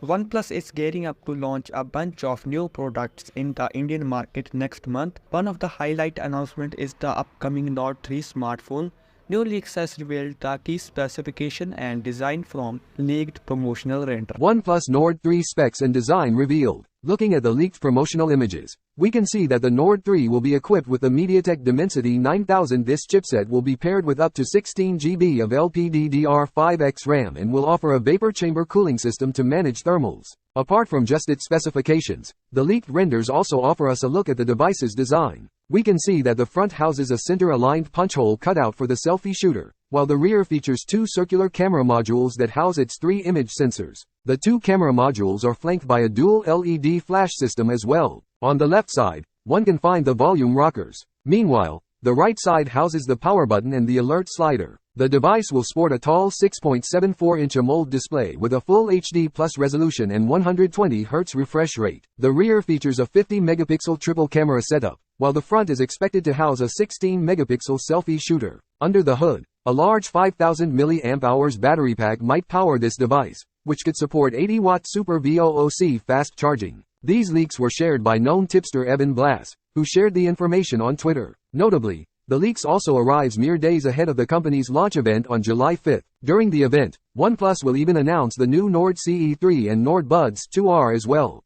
OnePlus is gearing up to launch a bunch of new products in the Indian market next month. One of the highlight announcements is the upcoming Nord 3 smartphone. New leaks has revealed the key specification and design from leaked promotional render. OnePlus Nord 3 specs and design revealed. Looking at the leaked promotional images, we can see that the Nord 3 will be equipped with the MediaTek Dimensity 9000. This chipset will be paired with up to 16 GB of LPDDR5X RAM and will offer a vapor chamber cooling system to manage thermals. Apart from just its specifications, the leaked renders also offer us a look at the device's design. We can see that the front houses a center-aligned punch hole cutout for the selfie shooter, while the rear features two circular camera modules that house its three image sensors. The two camera modules are flanked by a dual LED flash system as well. On the left side, one can find the volume rockers. Meanwhile, the right side houses the power button and the alert slider. The device will sport a tall 6.74-inch AMOLED display with a full HD plus resolution and 120 Hz refresh rate. The rear features a 50-megapixel triple camera setup, while the front is expected to house a 16-megapixel selfie shooter. Under the hood, a large 5000 mAh battery pack might power this device, which could support 80-watt Super VOOC fast charging. These leaks were shared by known tipster Evan Blass, who shared the information on Twitter. Notably, the leaks also arrives mere days ahead of the company's launch event on July 5. During the event, OnePlus will even announce the new Nord CE3 and Nord Buds 2R as well.